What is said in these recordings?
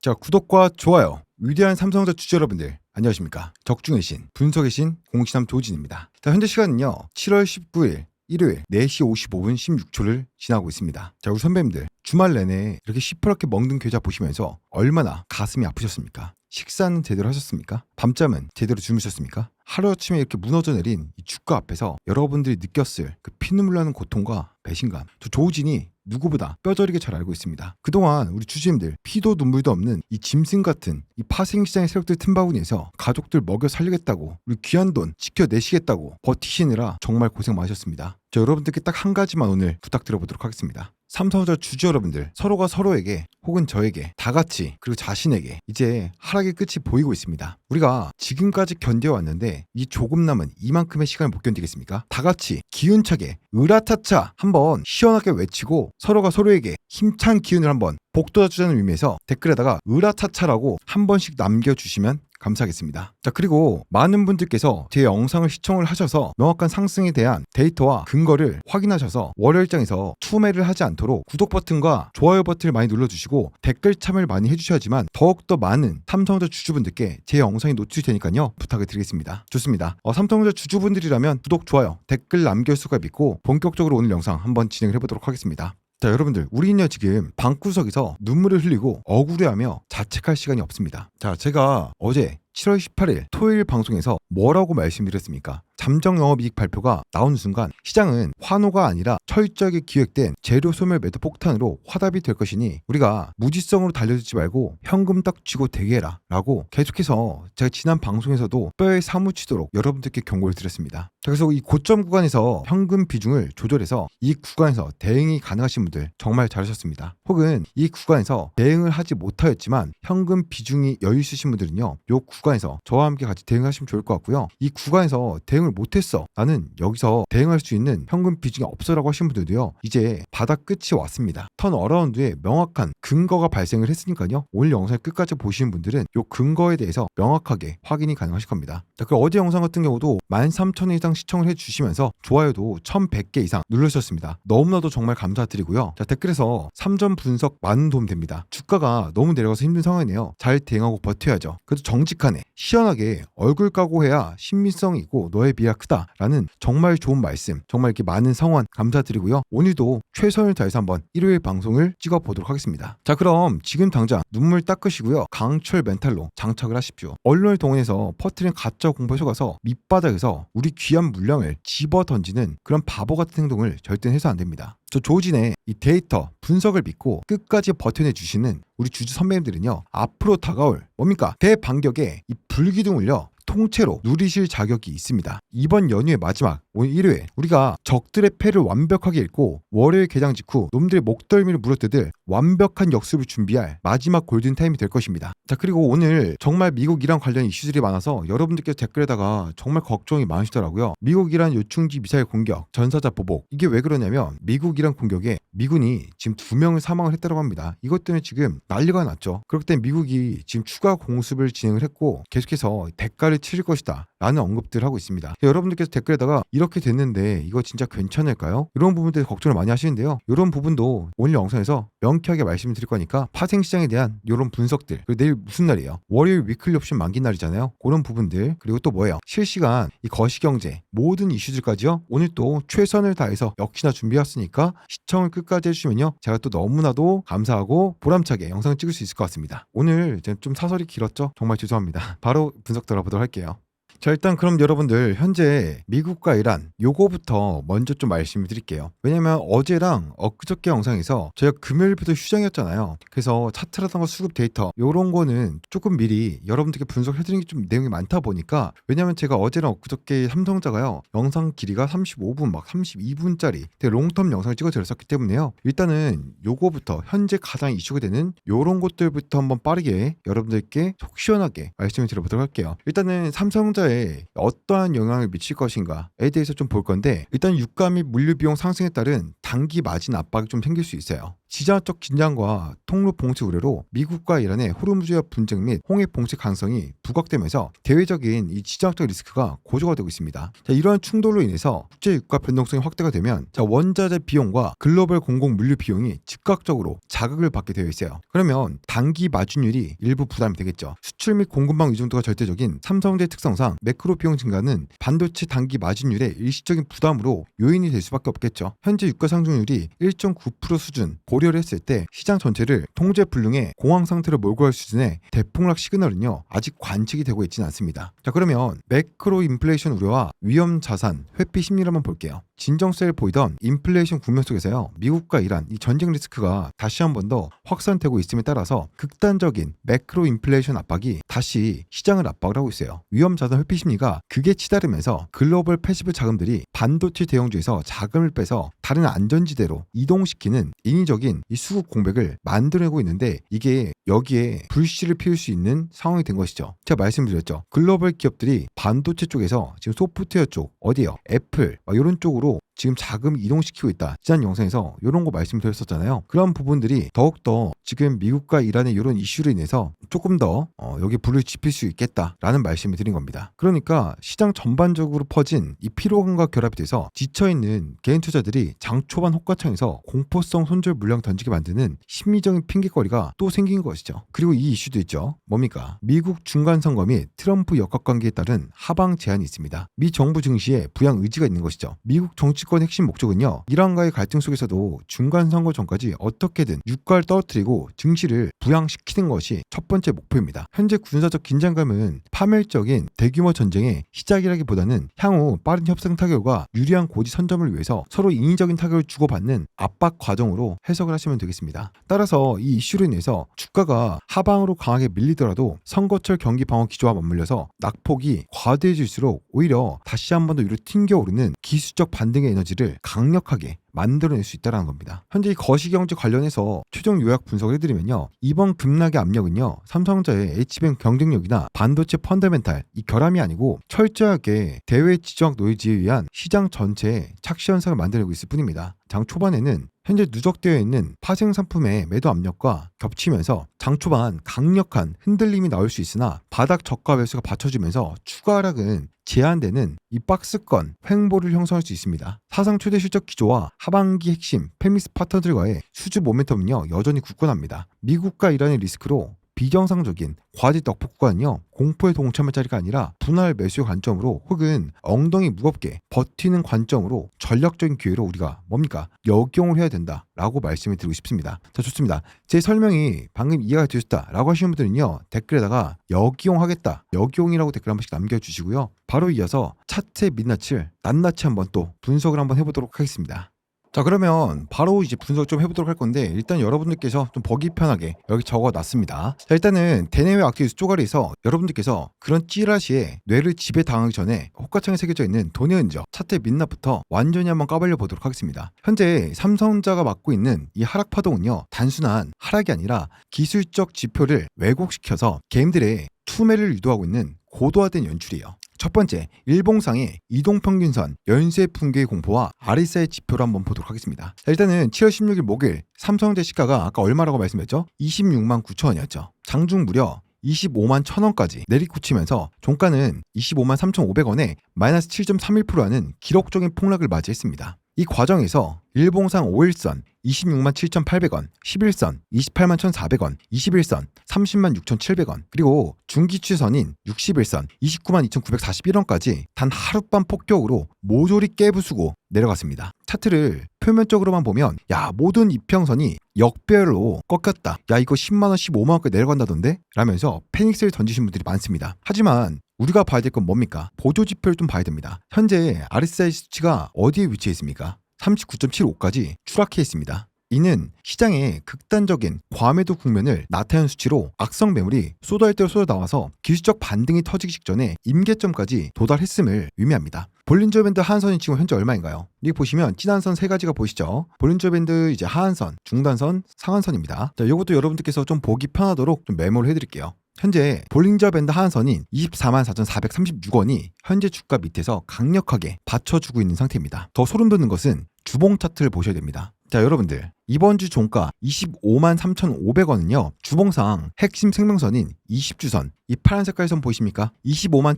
자, 구독과 좋아요. 위대한 삼성전자 주주 여러분들 안녕하십니까? 적중의 신, 분석의 신 공시남 조진입니다. 자, 현재 시간은요 7월 19일 일요일 4시 55분 16초를 지나고 있습니다. 자, 우리 선배님들 주말 내내 이렇게 시퍼렇게 먹는 계좌 보시면서 얼마나 가슴이 아프셨습니까? 식사는 제대로 하셨습니까? 밤잠은 제대로 주무셨습니까? 하루아침에 이렇게 무너져 내린 이 주가 앞에서 여러분들이 느꼈을 그 피눈물 나는 고통과 배신감, 저 조우진이 누구보다 뼈저리게 잘 알고 있습니다. 그동안 우리 주주님들 피도 눈물도 없는 이 짐승 같은 이 파생시장의 세력들 틈바구니에서 가족들 먹여 살리겠다고 우리 귀한 돈 지켜내시겠다고 버티시느라 정말 고생 많으셨습니다. 저 여러분들께 딱 한 가지만 오늘 부탁드려보도록 하겠습니다. 삼성전자 주주 여러분들 서로가 서로에게 혹은 저에게 다 같이 그리고 자신에게 이제 하락의 끝이 보이고 있습니다. 우리가 지금까지 견뎌왔는데 이 조금 남은 이만큼의 시간을 못 견디겠습니까? 다 같이 기운차게 으라차차 한번 시원하게 외치고 서로가 서로에게 힘찬 기운을 한번 복돋아주자는 의미에서 댓글에다가 으라차차라고 한 번씩 남겨주시면 감사하겠습니다. 자, 그리고 많은 분들께서 제 영상을 시청을 하셔서 명확한 상승에 대한 데이터와 근거를 확인하셔서 월요일장에서 투매를 하지 않도록 구독 버튼과 좋아요 버튼을 많이 눌러주시고 댓글 참여를 많이 해주셔야지만 더욱더 많은 삼성전자 주주분들께 제 영상이 노출이 되니까요 부탁을 드리겠습니다. 좋습니다. 삼성전자 주주분들이라면 구독, 좋아요, 댓글 남길 수가 있고 본격적으로 오늘 영상 한번 진행을 해보도록 하겠습니다. 자, 여러분들 우리는요 지금 방구석에서 눈물을 흘리고 억울해하며 자책할 시간이 없습니다. 자, 제가 어제 7월 18일 토요일 방송에서 뭐라고 말씀드렸습니까? 잠정 영업이익 발표가 나오는 순간 시장은 환호가 아니라 철저하게 기획된 재료 소멸 매도 폭탄으로 화답이 될 것이니 우리가 무지성으로 달려들지 말고 현금 딱 쥐고 대기해라 라고 계속해서 제가 지난 방송에서도 뼈에 사무치도록 여러분들께 경고를 드렸습니다. 그래서 이 고점 구간에서 현금 비중을 조절해서 이 구간에서 대응이 가능하신 분들 정말 잘하셨습니다. 혹은 이 구간에서 대응을 하지 못하였지만 현금 비중이 여유 있으신 분들은요 이 구간에서 저와 함께 같이 대응하시면 좋을 것 같고요. 이 구간에서 대응을 못했어, 나는 여기서 대응할 수 있는 현금 비중이 없어라고 하신 분들도요 이제 바닥 끝이 왔습니다. 턴 어라운드에 명확한 근거가 발생을 했으니까요 오늘 영상 끝까지 보시는 분들은 이 근거에 대해서 명확하게 확인이 가능하실 겁니다. 자, 그리고 어제 영상 같은 경우도 13,000회 이상 시청을 해주시면서 좋아요도 1,100개 이상 누르셨습니다. 너무나도 정말 감사드리고요. 자, 댓글에서 3점 분석 많은 도움 됩니다. 주가가 너무 내려가서 힘든 상황이네요. 잘 대응하고 버텨야죠. 그래도 정직하네, 시원하게 얼굴 까고 해야 신빙성이 있고 너의 비가 크다 라는 정말 좋은 말씀, 정말 이렇게 많은 성원 감사드리고요. 오늘도 최선을 다해서 한번 일요일 방송을 찍어보도록 하겠습니다. 자, 그럼 지금 당장 눈물 닦으시고요. 강철 멘탈로 장착을 하십시오. 언론을 동원해서 퍼뜨린 가짜 공포에 속아서 밑바닥에서 우리 귀한 물량을 집어 던지는 그런 바보 같은 행동을 절대 해서 안 됩니다. 저 조진의 이 데이터 분석을 믿고 끝까지 버텨내 주시는 우리 주주 선배님들은요 앞으로 다가올 뭡니까? 대반격의 이 불기둥을요 통째로 누리실 자격이 있습니다. 이번 연휴의 마지막 오늘 일요일 우리가 적들의 패를 완벽하게 읽고 월요일 개장 직후 놈들의 목덜미를 물어뜯을 완벽한 역습을 준비할 마지막 골든타임이 될 것입니다. 자, 그리고 오늘 정말 미국 이란 관련 이슈들이 많아서 여러분들께서 댓글에다가 정말 걱정이 많으시더라고요. 미국 이란 요충지 미사일 공격, 전사자 보복, 이게 왜 그러냐면 미국 이란 공격에 미군이 지금 2명을 사망을 했다고 합니다. 이것 때문에 지금 난리가 났죠. 그렇기 때문에 미국이 지금 추가 공습을 진행을 했고 계속해서 대가를 치를 것이다 라는 언급들을 하고 있습니다. 여러분들께서 댓글에다가 이렇게 됐는데 이거 진짜 괜찮을까요? 이런 부분들에 걱정을 많이 하시는데요. 이런 부분도 오늘 영상에서 명쾌하게 말씀을 드릴 거니까 파생시장에 대한 이런 분석들, 그리고 내일 무슨 날이에요? 월요일 위클리 옵션 만기 날이잖아요. 그런 부분들, 그리고 또 뭐예요? 실시간 이 거시경제 모든 이슈들까지요 오늘 또 최선을 다해서 역시나 준비했으니까 시청을 끝까지 해주시면요 제가 또 너무나도 감사하고 보람차게 영상을 찍을 수 있을 것 같습니다. 오늘 좀 사설이 길었죠? 정말 죄송합니다. 바로 분석 들어보도록 할게요. 자, 일단 그럼 여러분들 현재 미국과 이란 요거부터 먼저 좀 말씀을 드릴게요. 왜냐면 어제랑 엊그저께 영상에서 저희가 금요일부터 휴장이었잖아요. 그래서 차트라던가 수급 데이터 요런 거는 조금 미리 여러분들께 분석해드리는 게 좀 내용이 많다 보니까, 왜냐면 제가 어제랑 엊그저께 삼성자가요 영상 길이가 35분 막 32분짜리 되게 롱텀 영상을 찍어드렸었기 때문에요 일단은 요거부터 현재 가장 이슈가 되는 요런 것들부터 한번 빠르게 여러분들께 속 시원하게 말씀을 드려보도록 할게요. 일단은 삼성자 어떠한 영향을 미칠 것인가에 대해서 좀 볼 건데, 일단 유가 및 물류 비용 상승에 따른 단기 마진 압박이 좀 생길 수 있어요. 지정학적 긴장과 통로 봉쇄 우려로 미국과 이란의 호르무즈해 분쟁 및 홍해 봉쇄 가능성이 부각되면서 대외적인 이 지정학적 리스크가 고조가 되고 있습니다. 이러한 충돌로 인해서 국제 유가 변동성이 확대가 되면 원자재 비용과 글로벌 공공 물류 비용이 즉각적으로 자극을 받게 되어 있어요. 그러면 단기 마진율이 일부 부담이 되겠죠. 수출 및 공급망 의존도가 절대적인 삼성전자의 특성상 매크로 비용 증가는 반도체 단기 마진율의 일시적인 부담으로 요인이 될 수밖에 없겠죠. 현재 유가 상승률이 1.9% 수준 고려를 했을 때 시장 전체를 통제 불능의 공황 상태로 몰고 갈 수준의 대폭락 시그널은요 아직 관측이 되고 있지는 않습니다. 그러면 매크로 인플레이션 우려와 위험 자산 회피 심리를 한번 볼게요. 진정세를 보이던 인플레이션 국면 속에서요 미국과 이란 이 전쟁 리스크가 다시 한 번 더 확산되고 있음에 따라서 극단적인 매크로 인플레이션 압박이 다시 시장을 압박을 하고 있어요. 위험 자산 회피 심리가 극에 치달으면서 글로벌 패시브 자금들이 반도체 대형주에서 자금을 빼서 다른 안전지대로 이동시키는 인위적인 이 수급 공백을 만들어내고 있는데 이게 여기에 불씨를 피울 수 있는 상황이 된 것이죠. 제가 말씀드렸죠. 글로벌 기업들이 반도체 쪽에서 지금 소프트웨어 쪽 어디요? 애플 이런 쪽으로 지금 자금 이동시키고 있다. 지난 영상에서 이런 거 말씀드렸었잖아요. 그런 부분들이 더욱더 지금 미국과 이란의 이런 이슈로 인해서 조금 더 여기 불을 지필 수 있겠다라는 말씀을 드린 겁니다. 그러니까 시장 전반적으로 퍼진 이 피로감과 결합이 돼서 지쳐있는 개인 투자들이 장 초반 호가창에서 공포성 손절 물량 던지게 만드는 심리적인 핑계거리가 또 생긴 것이죠. 그리고 이 이슈도 있죠. 뭡니까? 미국 중간선거 및 트럼프 역학관계에 따른 하방 제한이 있습니다. 미 정부 증시에 부양 의지가 있는 것이죠. 미국 정치권의 핵심 목적은요. 이란과의 갈등 속에서도 중간선거 전까지 어떻게든 유가를 떨어뜨리고 증시를 부양시키는 것이 첫 번째 목표입니다. 현재 군사적 긴장감은 파멸적인 대규모 전쟁의 시작이라기보다는 향후 빠른 협상 타결과 유리한 고지 선점을 위해서 서로 인위적인 타결을 주고받는 압박 과정으로 해석을 하시면 되겠습니다. 따라서 이 이슈로 인해서 주가가 하방으로 강하게 밀리더라도 선거철 경기 방어 기조와 맞물려서 낙폭이 과대해질수록 오히려 다시 한 번 더 위로 튕겨오르는 기술적 반등의 에너지를 강력하게 만들어낼 수 있다는 겁니다. 현재 이 거시경제 관련해서 최종 요약 분석을 해드리면요. 이번 급락의 압력은요. 삼성전자의 H뱅 경쟁력이나 반도체 펀더멘탈 이 결함이 아니고 철저하게 대외 지정학 노이즈에 의한 시장 전체의 착시 현상을 만들어내고 있을 뿐입니다. 장 초반에는 현재 누적되어 있는 파생 상품의 매도 압력과 겹치면서 장 초반 강력한 흔들림이 나올 수 있으나 바닥 저가 매수가 받쳐주면서 추가 하락은 제한되는 이 박스권 횡보를 형성할 수 있습니다. 사상 최대 실적 기조와 하반기 핵심 페미스 파트너들과의 수주 모멘텀은요 여전히 굳건합니다. 미국과 이란의 리스크로 비정상적인 과지 떡폭 구간은요 공포의 동참할 자리가 아니라 분할 매수의 관점으로 혹은 엉덩이 무겁게 버티는 관점으로 전략적인 기회로 우리가 뭡니까 역용을 해야 된다라고 말씀을 드리고 싶습니다. 자 좋습니다. 제 설명이 방금 이해가 되셨다라고 하시는 분들은요 댓글에다가 역이용하겠다 역이용이라고 댓글 한 번씩 남겨주시고요. 바로 이어서 차트의 민낯을 낱낱이 한번 또 분석을 한번 해보도록 하겠습니다. 자 그러면 바로 이제 분석 좀 해보도록 할 건데 일단 여러분들께서 좀 보기 편하게 여기 적어놨습니다. 자 일단은 대내외 악티비스 쪼가리에서 여러분들께서 그런 찌라시에 뇌를 지배당하기 전에 호가창에 새겨져 있는 돈의 흔적 차트의 민낯부터 완전히 한번 까발려 보도록 하겠습니다. 현재 삼성전자가 맡고 있는 이 하락 파동은요 단순한 하락이 아니라 기술적 지표를 왜곡시켜서 게임들의 투매를 유도하고 있는 고도화된 연출이에요. 첫 번째, 일봉상의 이동평균선, 연쇄 붕괴의 공포와 RSI 지표를 한번 보도록 하겠습니다. 자, 일단은 7월 16일 목요일 삼성전자 시가가 아까 얼마라고 말씀했죠? 26만 9천 원이었죠. 장중 무려 25만 1,000원까지 내리꽂히면서 종가는 25만 3,500원에 마이너스 7.31%라는 기록적인 폭락을 맞이했습니다. 이 과정에서 일봉상 5일선 26만 7,800원, 11선 28만 1,400원, 21선 30만 6,700원, 그리고 중기추선인 60일선 29만 2,941원까지 단 하룻밤 폭격으로 모조리 깨부수고 내려갔습니다. 차트를 표면적으로만 보면 야 모든 이평선이 역별로 꺾였다. 야 이거 10만원, 15만원까지 내려간다던데? 라면서 패닉스를 던지신 분들이 많습니다. 하지만 우리가 봐야 될 건 뭡니까? 보조지표를 좀 봐야 됩니다. 현재 RSI 수치가 어디에 위치해 있습니까? 39.75까지 추락해 있습니다. 이는 시장의 극단적인 과매도 국면을 나타내는 수치로 악성 매물이 쏟아질 대로 쏟아 나와서 기술적 반등이 터지기 직전에 임계점까지 도달했음을 의미합니다. 볼린저 밴드 하한선이 지금 현재 얼마인가요? 여기 보시면 진한 선 세 가지가 보이시죠? 볼린저 밴드 이제 하한선, 중단선, 상한선입니다. 자, 이것도 여러분들께서 좀 보기 편하도록 좀 메모를 해드릴게요. 현재 볼린저 밴드 하한선인 24만 4,436원이 현재 주가 밑에서 강력하게 받쳐주고 있는 상태입니다. 더 소름 돋는 것은 주봉 차트를 보셔야 됩니다. 자, 여러분들 이번 주 종가 25만 3,500원은요 주봉상 핵심 생명선인 20주선 이 파란 색깔 선 보이십니까? 25만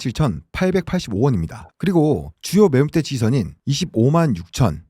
7,885원입니다. 그리고 주요 매물대 지지선인 25만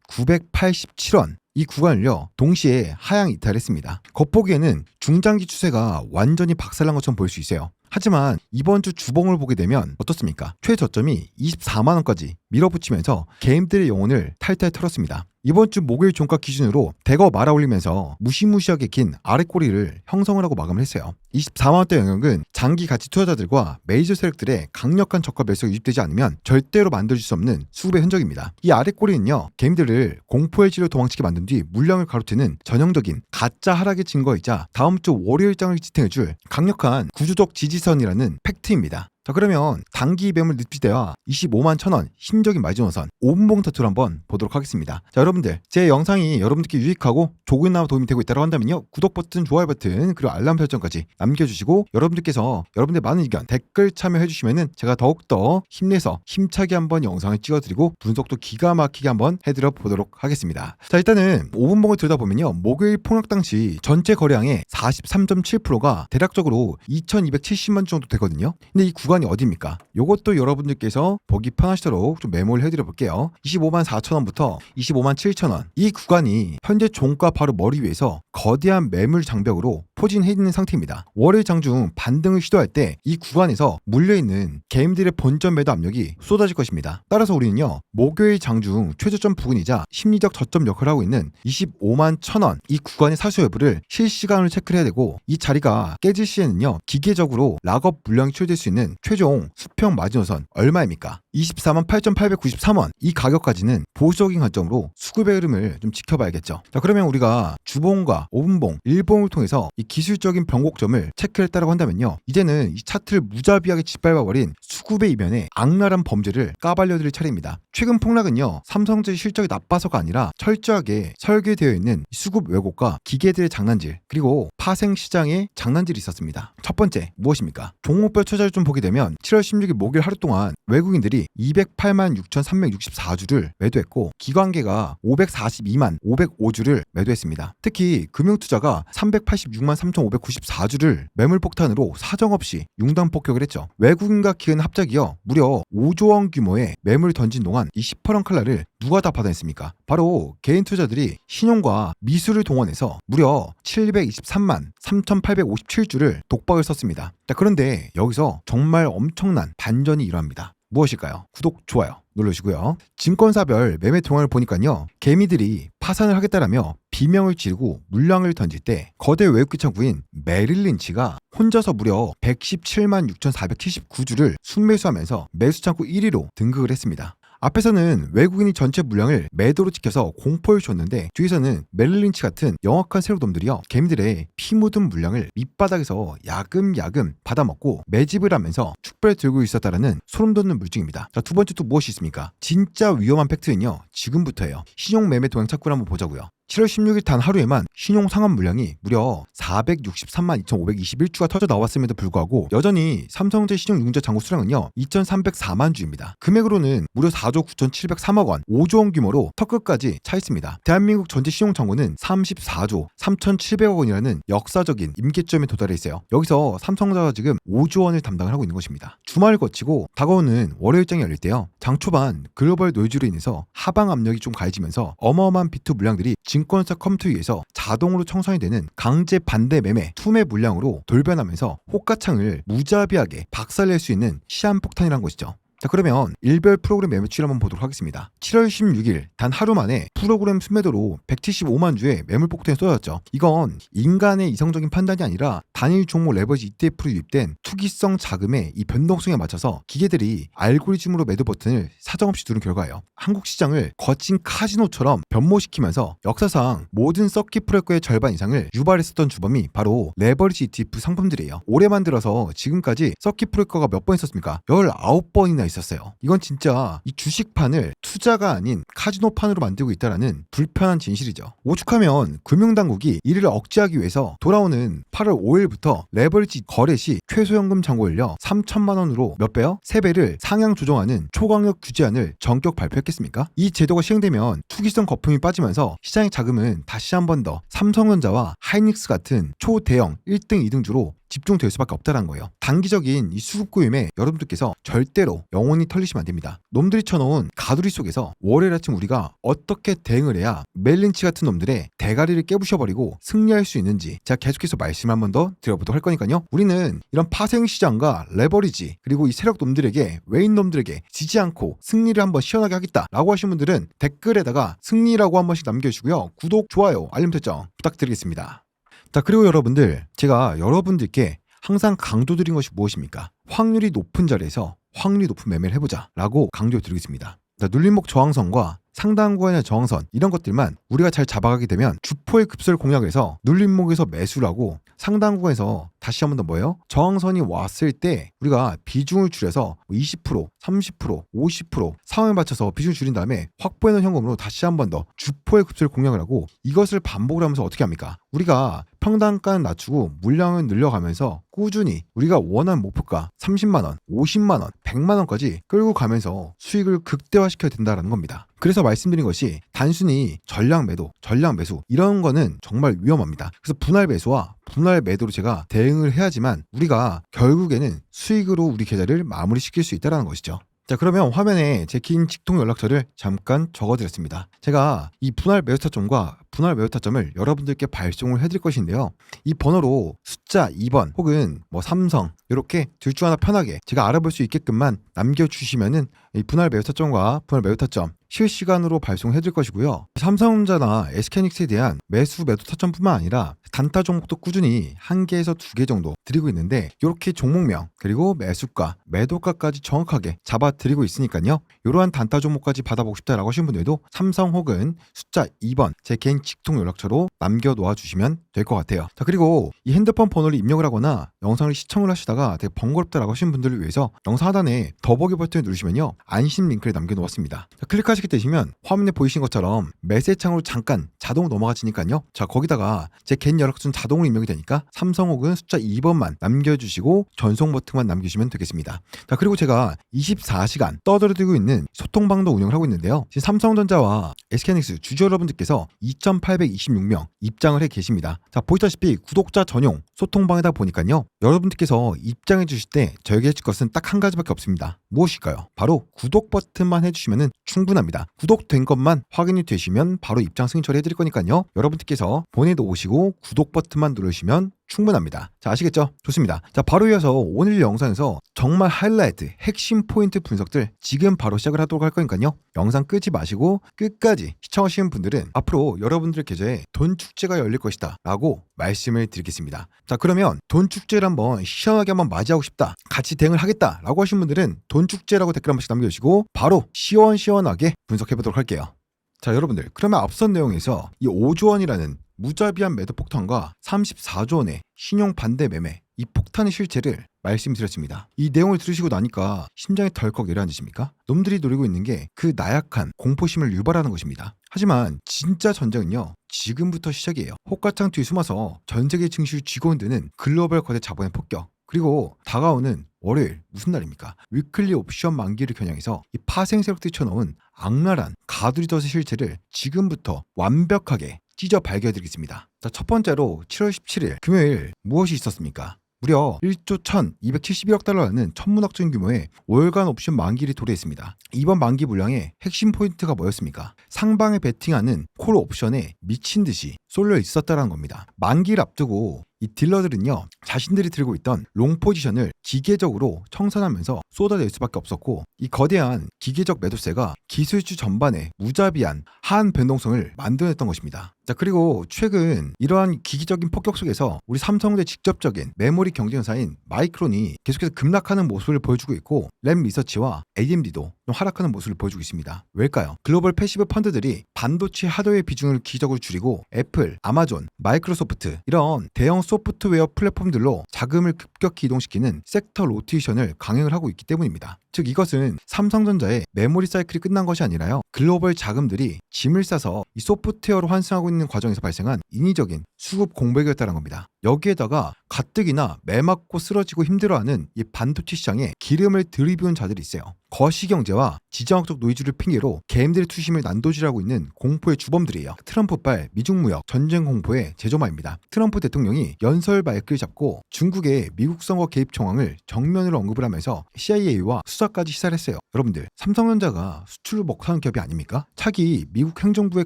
6,987원 이 구간을요 동시에 하향 이탈했습니다. 겉보기에는 중장기 추세가 완전히 박살난 것처럼 보일 수 있어요. 하지만 이번 주 주봉을 보게 되면 어떻습니까? 최저점이 24만원까지 밀어붙이면서 개인들의 영혼을 탈탈 털었습니다. 이번 주 목요일 종가 기준으로 대거 말아올리면서 무시무시하게 긴 아랫꼬리를 형성을 하고 마감을 했어요. 24만원대 영역은 장기 가치 투자자들과 메이저 세력들의 강력한 저가 매수가 유입되지 않으면 절대로 만들어질 수 없는 수급의 흔적입니다. 이 아랫꼬리는요 개인들을 공포의 지로 도망치게 만든 뒤 물량을 가로채는 전형적인 가짜 하락의 증거이자 다음 주 월요일장을 지탱해줄 강력한 구조적 지지선이라는 팩트입니다. 자, 그러면 단기 매물 늪지대와 25만 1,000원 심적인 마지노선 5분봉 차트로 한번 보도록 하겠습니다. 자, 여러분들 제 영상이 여러분들께 유익하고 조금이나마 도움이 되고 있다고 한다면요 구독 버튼, 좋아요 버튼 그리고 알람 설정까지 남겨주시고 여러분들께서 여러분들의 많은 의견 댓글 참여해 주시면은 제가 더욱더 힘내서 힘차게 한번 영상을 찍어드리고 분석도 기가 막히게 한번 해드려 보도록 하겠습니다. 자, 일단은 5분봉을 들여다보면요 목요일 폭락 당시 전체 거래량의 43.7%가 대략적으로 2,270만 주 정도 되거든요. 근데 이 구간이 어디입니까? 요것도 여러분들께서 보기 편하시도록 좀 메모를 해드려 볼게요. 25만 4천원부터 25만 7천원 이 구간이 현재 종가 바로 머리 위에서 거대한 매물 장벽으로 포진해 있는 상태입니다. 월요일 장중 반등을 시도할 때 이 구간에서 물려있는 개인들의 본전 매도 압력이 쏟아질 것입니다. 따라서 우리는요 목요일 장중 최저점 부근이자 심리적 저점 역할을 하고 있는 25만 1,000원 이 구간의 사수 여부를 실시간으로 체크를 해야 되고 이 자리가 깨질 시에는요 기계적으로 락업 물량이 출될 수 있는 최종 수평 마지노선 얼마입니까? 24만 8,893원 이 가격까지는 보수적인 관점으로 수급의 흐름을 좀 지켜봐야겠죠. 자, 그러면 우리가 주봉과 5분봉, 1봉을 통해서 이 기술적인 변곡점을 체크했다고 한다면요 이제는 이 차트를 무자비하게 짓밟아버린 수급의 이면에 악랄한 범죄를 까발려드릴 차례입니다. 최근 폭락은요 삼성전자 실적이 나빠서가 아니라 철저하게 설계되어 있는 수급 왜곡과 기계들의 장난질 그리고 파생시장의 장난질이 있었습니다. 첫 번째 무엇입니까? 종목별 투자를 좀 보게 되면 7월 16일 목요일 하루 동안 외국인들이 208만 6,364주를 매도했고 기관계가 542만 505주를 매도했습니다. 특히 금융투자가 386만 3,594주를 매물폭탄으로 사정없이 융당 폭격을 했죠. 외국인과 기관 합작이요 무려 5조 원 규모의 매물을 던진 동안 이 시퍼런 칼날을 누가 다 받아냈습니까? 바로 개인 투자들이 신용과 미술을 동원해서 무려 723만 3,857주를 독박을 썼습니다. 자, 그런데 여기서 정말 엄청난 반전이 일어납니다. 무엇일까요? 구독, 좋아요 눌러주시고요. 증권사별 매매 동향을 보니까요 개미들이 파산을 하겠다라며 비명을 지르고 물량을 던질 때 거대 외국기 창구인 메릴 린치가 혼자서 무려 117만 6,479주를 순매수하면서 매수 창구 1위로 등극을 했습니다. 앞에서는 외국인이 전체 물량을 매도로 지켜서 공포를 줬는데 뒤에서는 메릴 린치 같은 영악한 세력놈들이요 개미들의 피 묻은 물량을 밑바닥에서 야금야금 받아먹고 매집을 하면서 축배를 들고 있었다라는 소름 돋는 물증입니다. 자, 두 번째 또 무엇이 있습니까? 진짜 위험한 팩트는요 지금부터예요. 신용 매매 동향 착구를 한번 보자고요. 7월 16일 단 하루에만 신용 상환 물량이 무려 463만 2,521주가 터져 나왔음에도 불구하고 여전히 삼성전자 신용 융자 잔고 수량은요 2,304만 주입니다. 금액으로는 무려 4조 9,703억 원, 5조 원 규모로 턱끝까지 차 있습니다. 대한민국 전체 신용 잔고는 34조 3,700억 원이라는 역사적인 임계점에 도달해 있어요. 여기서 삼성전자가 지금 5조 원을 담당을 하고 있는 것입니다. 주말을 거치고 다가오는 월요일장이 열릴 때요 장 초반 글로벌 노이즈로 인해서 하방 압력이 좀 가해지면서 어마어마한 비트 물량들이 증권사 컴퓨터 위에서 자동으로 청산이 되는 강제 반대 매매 투매 물량으로 돌변하면서 호가창을 무자비하게 박살낼 수 있는 시한폭탄이라는 것이죠. 자, 그러면 일별 프로그램 매매치를 한번 보도록 하겠습니다. 7월 16일 단 하루 만에 프로그램 순매도로 175만 주의 매물 폭탄이 쏟아졌죠. 이건 인간의 이성적인 판단이 아니라 단일 종목 레버리지 ETF로 유입된 투기성 자금의 이 변동성에 맞춰서 기계들이 알고리즘으로 매도 버튼을 사정없이 누른 결과예요. 한국 시장을 거친 카지노처럼 변모시키면서 역사상 모든 서킷 프로젝트의 절반 이상을 유발했었던 주범이 바로 레버리지 ETF 상품들이에요. 올해 만들어서 지금까지 서킷 프로젝트가 몇 번 있었습니까? 19번이나 있었어요. 이건 진짜 이 주식판을 투자가 아닌 카지노판으로 만들고 있다라는 불편한 진실이죠. 오죽하면 금융당국이 이를 억제하기 위해서 돌아오는 8월 5일부터 레버리지 거래 시 최소연금 잔고율 3천만 원으로 몇 배요? 3배를 상향 조정하는 초강력 규제안을 전격 발표했겠습니까? 이 제도가 시행되면 투기성 거품이 빠지면서 시장의 자금은 다시 한 번 더 삼성전자와 하이닉스 같은 초대형 1등, 2등주로 집중될 수밖에 없다는 거예요. 단기적인 이 수급 고임에 여러분들께서 절대로 영혼이 털리시면 안 됩니다. 놈들이 쳐놓은 가두리 속에서 월요일 아침 우리가 어떻게 대응을 해야 멜린치 같은 놈들의 대가리를 깨부셔버리고 승리할 수 있는지 제가 계속해서 말씀 한 번 더 드려보도록 할 거니까요. 우리는 이런 파생시장과 레버리지 그리고 이 세력 놈들에게 외인 놈들에게 지지 않고 승리를 한번 시원하게 하겠다라고 하신 분들은 댓글에다가 승리라고 한 번씩 남겨주시고요. 구독, 좋아요, 알림 설정 부탁드리겠습니다. 자, 그리고 여러분들, 제가 여러분들께 항상 강조드린 것이 무엇입니까? 확률이 높은 자리에서 확률이 높은 매매를 해보자 라고 강조드리겠습니다. 눌림목 저항선과 상당 구간의 저항선 이런 것들만 우리가 잘 잡아가게 되면 주포의 급소를 공략해서 눌림목에서 매수를 하고 상당 구간에서 다시 한 번 더 뭐예요? 저항선이 왔을 때 우리가 비중을 줄여서 20%, 30%, 50% 상황에 맞춰서 비중을 줄인 다음에 확보해놓은 현금으로 다시 한 번 더 주포의 급소를 공략을 하고 이것을 반복을 하면서 어떻게 합니까? 우리가 평단가는 낮추고 물량을 늘려가면서 꾸준히 우리가 원하는 목표가 30만원, 50만원, 100만원까지 끌고 가면서 수익을 극대화시켜야 된다는 겁니다. 그래서 말씀드린 것이 단순히 전량 매도, 전량 매수 이런 거는 정말 위험합니다. 그래서 분할 매수와 분할 매도로 제가 대응을 해야지만 우리가 결국에는 수익으로 우리 계좌를 마무리시킬 수 있다는 것이죠. 자, 그러면 화면에 제 긴 직통 연락처를 잠깐 적어드렸습니다. 제가 이 분할 매수 타점과 분할 매도 타점을 여러분들께 발송을 해드릴 것인데요. 이 번호로 숫자 2번 혹은 삼성 이렇게 둘 중 하나 편하게 제가 알아볼 수 있게끔만 남겨주시면은 이 분할 매도 타점과 분할 매도 타점 실시간으로 발송해드릴 것이고요. 삼성전자나 SK하이닉스에 대한 매수 매도 타점뿐만 아니라 단타 종목도 꾸준히 1개에서 2개 정도 드리고 있는데 이렇게 종목명 그리고 매수가, 매도가까지 정확하게 잡아드리고 있으니까요. 이러한 단타 종목까지 받아보고 싶다라고 하신 분들도 삼성 혹은 숫자 2번 제 개인 직통 연락처로 남겨놓아 주시면 될 것 같아요. 자, 그리고 이 핸드폰 번호를 입력을 하거나 영상을 시청을 하시다가 되게 번거롭다라고 하신 분들을 위해서 영상 하단에 더보기 버튼을 누르시면요. 안심 링크를 남겨놓았습니다. 자, 클릭하시게 되시면 화면에 보이신 것처럼 매세 창으로 잠깐 자동 넘어가지니까요. 자, 거기다가 제 개인 연락처는 자동으로 입력이 되니까 삼성 혹은 숫자 2번만 남겨주시고 전송 버튼만 남기시면 되겠습니다. 자, 그리고 제가 24시간 떠들어들고 있는 소통방도 운영을 하고 있는데요. 지금 삼성전자와 SK하이닉스 주주 여러분들께서 2,826명 입장을 해 계십니다. 자, 보시다시피 구독자 전용 소통방이다 보니까요. 여러분들께서 입장해 주실 때 저에게 해줄 것은 딱 한 가지밖에 없습니다. 무엇일까요? 바로 구독 버튼만 해주시면 충분합니다. 구독된 것만 확인이 되시면 바로 입장 승인 처리해 드릴 거니까요. 여러분들께서 보내놓으시고 구독 버튼만 누르시면 충분합니다. 자, 아시겠죠? 좋습니다. 자, 바로 이어서 오늘 영상에서 정말 하이라이트, 핵심 포인트 분석들 지금 바로 시작을 하도록 할 거니까요. 영상 끄지 마시고 끝까지 시청하시는 분들은 앞으로 여러분들 계좌에 돈 축제가 열릴 것이다 라고 말씀을 드리겠습니다. 자, 그러면 돈 축제를 한번 시원하게 한번 맞이하고 싶다, 같이 대응을 하겠다 라고 하신 분들은 돈 축제라고 댓글 한 번씩 남겨주시고 바로 시원시원하게 분석해 보도록 할게요. 자, 여러분들, 그러면 앞선 내용에서 이 5조 원이라는 무자비한 매도 폭탄과 34조 원의 신용 반대 매매, 이 폭탄의 실체를 말씀드렸습니다. 이 내용을 들으시고 나니까 심장이 덜컥 내려앉으십니까? 놈들이 노리고 있는 게 그 나약한 공포심을 유발하는 것입니다. 하지만 진짜 전쟁은요, 지금부터 시작이에요. 혹가창 뒤에 숨어서 전 세계 증시를 쥐고 흔드는 글로벌 거대 자본의 폭격, 그리고 다가오는 월요일 무슨 날입니까? 위클리 옵션 만기를 겨냥해서 이 파생 세력들이 쳐넣은 악랄한 가두리덫의 실체를 지금부터 완벽하게 찢어 발견해드리겠습니다. 자, 첫 번째로 7월 17일 금요일 무엇이 있었습니까? 무려 1조 1,271억 달러라는 천문학적인 규모의 월간 옵션 만기를 도래했습니다. 이번 만기 물량의 핵심 포인트가 뭐였습니까? 상방에 베팅하는 콜 옵션에 미친 듯이 쏠려 있었다는 겁니다. 만기를 앞두고 이 딜러들은요, 자신들이 들고 있던 롱 포지션을 기계적으로 청산하면서 쏟아낼 수밖에 없었고, 이 거대한 기계적 매도세가 기술주 전반에 무자비한 하한 변동성을 만들어냈던 것입니다. 자, 그리고 최근 이러한 기기적인 폭격 속에서 우리 삼성의 직접적인 메모리 경쟁사인 마이크론이 계속해서 급락하는 모습을 보여주고 있고, 램 리서치와 AMD도 좀 하락하는 모습을 보여주고 있습니다. 왜일까요? 글로벌 패시브 펀드들이 반도체 하드웨어 비중을 기적으로 줄이고 애플, 아마존, 마이크로소프트 이런 대형 소프트웨어 플랫폼들로 자금을 급격히 이동시키는 섹터 로테이션을 강행을 하고 있기 때문입니다. 즉 이것은 삼성전자의 메모리 사이클이 끝난 것이 아니라요, 글로벌 자금들이 짐을 싸서 이 소프트웨어로 환승하고 있는 과정에서 발생한 인위적인 수급 공백이었다는 겁니다. 여기에다가 가뜩이나 매 맞고 쓰러지고 힘들어하는 이 반도체 시장에 기름을 들이부은 자들이 있어요. 거시경제와 지정학적 노이즈를 핑계로 개인들의 투심을 난도질하고 있는 공포의 주범들이에요. 트럼프발 미중무역 전쟁 공포의 제조마입니다. 트럼프 대통령이 연설 마이크를 잡고 중국의 미국 선거 개입 정황을 정면으로 언급을 하면서 CIA와 수사까지 시사를 했어요. 여러분들, 삼성전자가 수출을 먹하는 기업이 아닙니까? 차기 미국 행정부의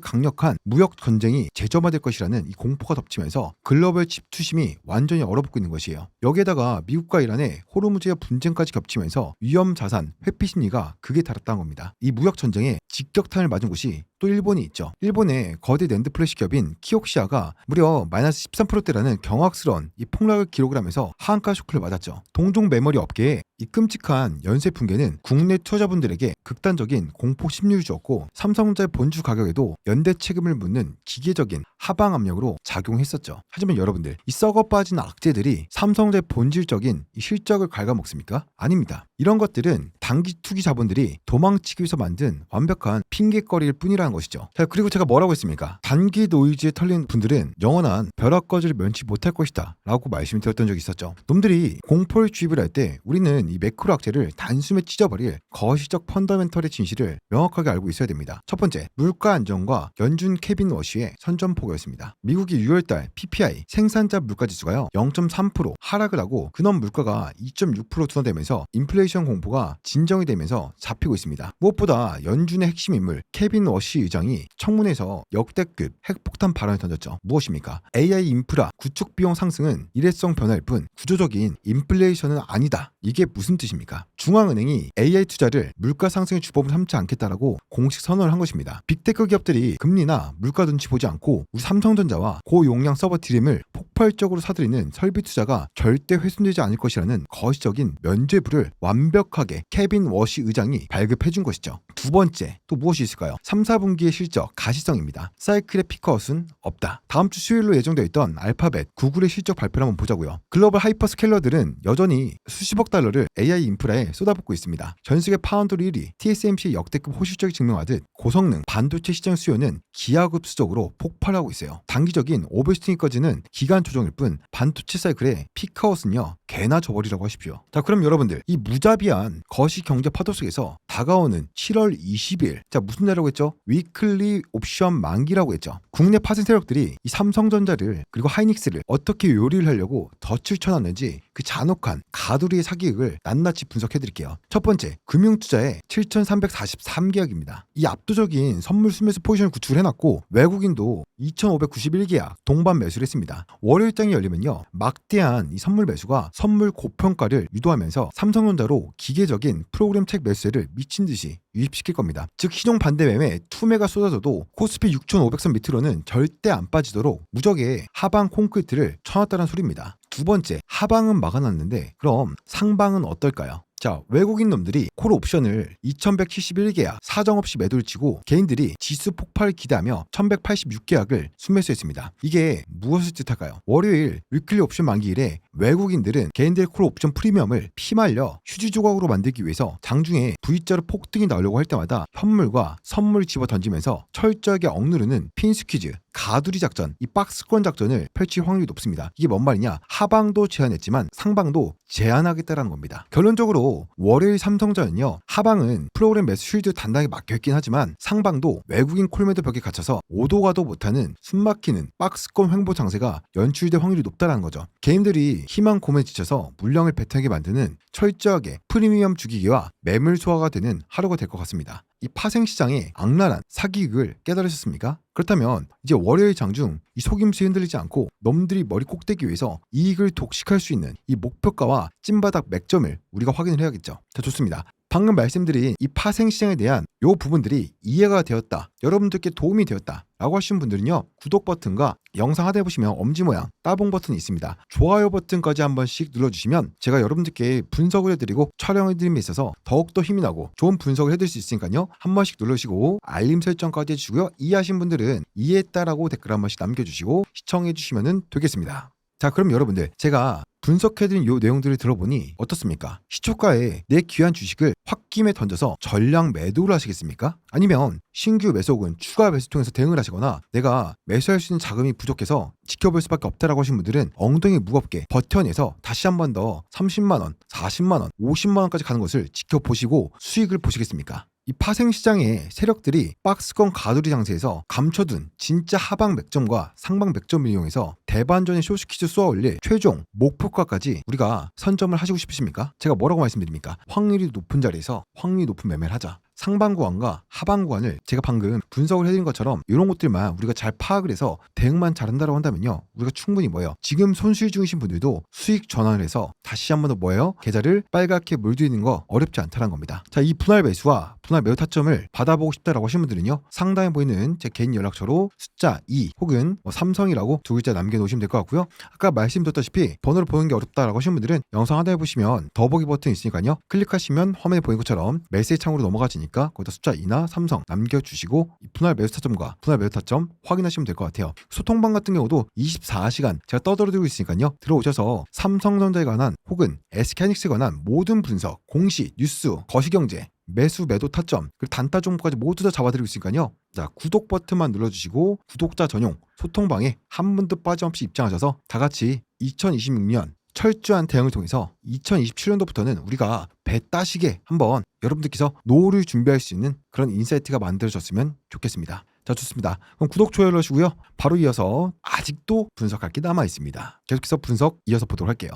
강력한 무역 전쟁이 재점화될 것이라는 이 공포가 덮치면서 글로벌 칩 투심이 완전히 얼어붙고 있는 것이에요. 여기에다가 미국과 이란의 호르무즈의 분쟁까지 겹치면서 위험 자산 회피 심리가 극에 달했다는 겁니다. 이 무역 전쟁에 직격탄을 맞은 곳이 또 일본이 있죠. 일본의 거대 낸드 플래시 기업인 키옥시아가 무려 마이너스 13%대라는 경악스러운 이 폭락을 기록을 하면서 하한가 쇼크를 맞았죠. 동종 메모리 업계의 이 끔찍한 연쇄 붕괴는 국내 투자자분들에게 극단적인 공포 심리를 주었고, 삼성전자의 본주 가격에도 연대 책임을 묻는 기계적인 하방 압력으로 작용했었죠. 하지만 여러분들, 이 썩어 빠진 악재들이 삼성전자의 본질적인 이 실적을 갉아먹습니까? 아닙니다. 이런 것들은 단기 투기 자본들이 도망치기 위해서 만든 완벽한 핑계거리일 뿐이라는 것이죠. 자, 그리고 제가 뭐라고 했습니까? 단기 노이즈에 털린 분들은 영원한 벼락거지를 면치 못할 것이다 라고 말씀을 드렸던 적이 있었죠. 놈들이 공포를 주입을 할 때 우리는 이 매크로 악재를 단숨에 찢어버릴 거시적 펀더멘털의 진실을 명확하게 알고 있어야 됩니다. 첫 번째, 물가 안정과 연준 케빈 워시의 선전포고였습니다. 미국이 6월달 PPI 생산자 물가지수가요 0.3% 하락을 하고 근원 물가가 2.6% 둔화되면서 인플레이션 공포가 진정이 되면서 잡히고 있습니다. 무엇보다 연준의 핵심 인물 케빈 워시 의장이 청문회에서 역대급 핵폭탄 발언을 던졌죠. 무엇입니까? AI 인프라 구축 비용 상승은 일회성 변화일 뿐 구조적인 인플레이션은 아니다. 이게 무슨 뜻입니까? 중앙은행이 AI 투자를 물가 상승의 주범으로 삼지 않겠다라고 공식 선언을 한 것입니다. 빅테크 기업들이 금리나 물가 눈치 보지 않고 우리 삼성전자와 고용량 서버 DRAM을 폭발적으로 사들이는 설비 투자가 절대 훼손되지 않을 것이라는 거시적인 면죄부를 완벽하게 케빈 워시 의장이 발급해준 것이죠. 두 번째, 또 무엇이 있을까요? 3, 4분기의 실적 가시성입니다. 사이클의 피크아웃은 없다. 다음 주 수요일로 예정되어 있던 알파벳, 구글의 실적 발표를 한번 보자고요. 글로벌 하이퍼스케일러들은 여전히 수십억 달러를 AI 인프라에 쏟아붓고 있습니다. 전 세계 파운드리 1위, TSMC의 역대급 호실적이 증명하듯 고성능 반도체 시장 수요는 기하급수적으로 폭발하고 있어요. 단기적인 오버슈팅이 꺼지는 기간 조정일 뿐 반도체 사이클의 피크아웃은요 개나 줘버리라고 하십시오. 자, 그럼 여러분들, 이 무자비한 거시 경제 파도 속에서 다가오는 7월 20일, 자, 무슨 날이라고 했죠? 위클리 옵션 만기라고 했죠. 국내 파생 세력들이 이 삼성전자를 그리고 하이닉스를 어떻게 요리를 하려고 덫을 쳐놨는지 그 잔혹한 가두리의 사기극을 낱낱이 분석해드릴게요. 첫 번째, 금융투자의 7,343계약입니다. 이 압도적인 선물 수매수 포지션을 구축을 해놨고 외국인도 2,591계약 동반 매수를 했습니다. 월요일장이 열리면요 막대한 이 선물 매수가 선물 고평가를 유도하면서 삼성전자로 기계적인 프로그램 책 매수세를 미친 듯이 유입시킬 겁니다. 즉 신용 반대 매매 투매가 쏟아져도 코스피 6,500선 밑으로는 절대 안 빠지도록 무적의 하방 콘크리트를 쳐놨다는 소리입니다. 두 번째, 하방은 막아놨는데 그럼 상방은 어떨까요? 자, 외국인 놈들이 콜 옵션을 2171계약 사정없이 매도를 치고 개인들이 지수 폭발을 기대하며 1186계약을 순매수했습니다. 이게 무엇을 뜻할까요? 월요일 위클리 옵션 만기일에 외국인들은 개인들의 콜 옵션 프리미엄을 피말려 휴지 조각으로 만들기 위해서 장중에 V자로 폭등이 나오려고 할 때마다 현물과 선물을 집어 던지면서 철저하게 억누르는 핀스퀴즈, 가두리 작전, 이 박스권 작전을 펼칠 확률이 높습니다. 이게 뭔 말이냐? 하방도 제한했지만 상방도 제한하겠다라는 겁니다. 결론적으로 월요일 삼성전자는요 하방은 프로그램 매수 쉴드 단단하게 막혀있긴 하지만 상방도 외국인 콜매도 벽에 갇혀서 오도 가도 못하는 숨막히는 박스권 횡보 장세가 연출될 확률이 높다는 거죠. 개인들이 희망 고매에 지쳐서 물량을 배타게 만드는 철저하게 프리미엄 주기기와 매물 소화가 되는 하루가 될 것 같습니다. 이 파생시장의 악랄한 사기극을 깨달으셨습니까? 그렇다면 이제 월요일 장중 이 속임수에 흔들리지 않고 놈들이 머리 꼭대기 위해서 이익을 독식할 수 있는 이 목표가와 찐바닥 맥점을 우리가 확인을 해야겠죠. 자, 좋습니다. 방금 말씀드린 이 파생시장에 대한 요 부분들이 이해가 되었다, 여러분들께 도움이 되었다 라고 하시는 분들은요, 구독 버튼과 영상 하단에 보시면 엄지 모양 따봉 버튼이 있습니다. 좋아요 버튼까지 한 번씩 눌러주시면 제가 여러분들께 분석을 해드리고 촬영해드림에 있어서 더욱더 힘이 나고 좋은 분석을 해드릴 수 있으니까요, 한 번씩 눌러주시고 알림 설정까지 해주시고요. 이해하신 분들은 이해했다라고 댓글 한 번씩 남겨주시고 시청해주시면 되겠습니다. 자, 그럼 여러분들, 제가 분석해드린 요 내용들을 들어보니 어떻습니까? 시초가에 내 귀한 주식을 홧김에 던져서 전량 매도를 하시겠습니까? 아니면 신규 매수 혹은 추가 매수 통해서 대응을 하시거나 내가 매수할 수 있는 자금이 부족해서 지켜볼 수밖에 없다라고 하신 분들은 엉덩이 무겁게 버텨내서 다시 한 번 더 30만원, 40만원, 50만원까지 가는 것을 지켜보시고 수익을 보시겠습니까? 이 파생시장의 세력들이 박스권 가두리 장세에서 감춰둔 진짜 하방 맥점과 상방 맥점을 이용해서 대반전의 쇼스퀴즈 쏘아 올릴 최종 목표가까지 우리가 선점을 하시고 싶으십니까? 제가 뭐라고 말씀드립니까? 확률이 높은 자리에서 확률이 높은 매매를 하자. 상방 구간과 하방 구간을 제가 방금 분석을 해드린 것처럼 이런 것들만 우리가 잘 파악을 해서 대응만 잘한다고 한다면요, 우리가 충분히 뭐예요? 지금 손실 중이신 분들도 수익 전환을 해서 다시 한 번 더 뭐예요? 계좌를 빨갛게 물들이는 거 어렵지 않다는 겁니다. 자, 이 분할 매수와 분할 매도 타점을 받아보고 싶다라고 하시는 분들은요, 상단에 보이는 제 개인 연락처로 숫자 2 혹은 삼성이라고 두 글자 남겨놓으시면 될 것 같고요. 아까 말씀드렸다시피 번호를 보는 게 어렵다라고 하시는 분들은 영상 하단에 보시면 더보기 버튼 있으니까요, 클릭하시면 화면에 보이는 것처럼 메시지 창으로 넘어가지니까 거기다 숫자 2나 삼성 남겨주시고 분할 매수 타점과 분할 매도 타점 확인하시면 될 것 같아요. 소통방 같은 경우도 24시간 제가 떠들어드리고 있으니까요, 들어오셔서 삼성전자에 관한 혹은 SK하이닉스에 관한 모든 분석, 공시, 뉴스, 거시경제, 매수, 매도 타점, 그리고 단타 종목까지 모두 다 잡아드리고 있으니까요. 자, 구독 버튼만 눌러주시고 구독자 전용 소통방에 한 분도 빠짐없이 입장하셔서 다 같이 2026년 철저한 대응을 통해서 2027년도부터는 우리가 배 따시게 한번 여러분들께서 노후를 준비할 수 있는 그런 인사이트가 만들어졌으면 좋겠습니다. 자, 좋습니다. 그럼 구독, 좋아요 눌러주시고요. 바로 이어서 아직도 분석할 게 남아 있습니다. 계속해서 분석 이어서 보도록 할게요.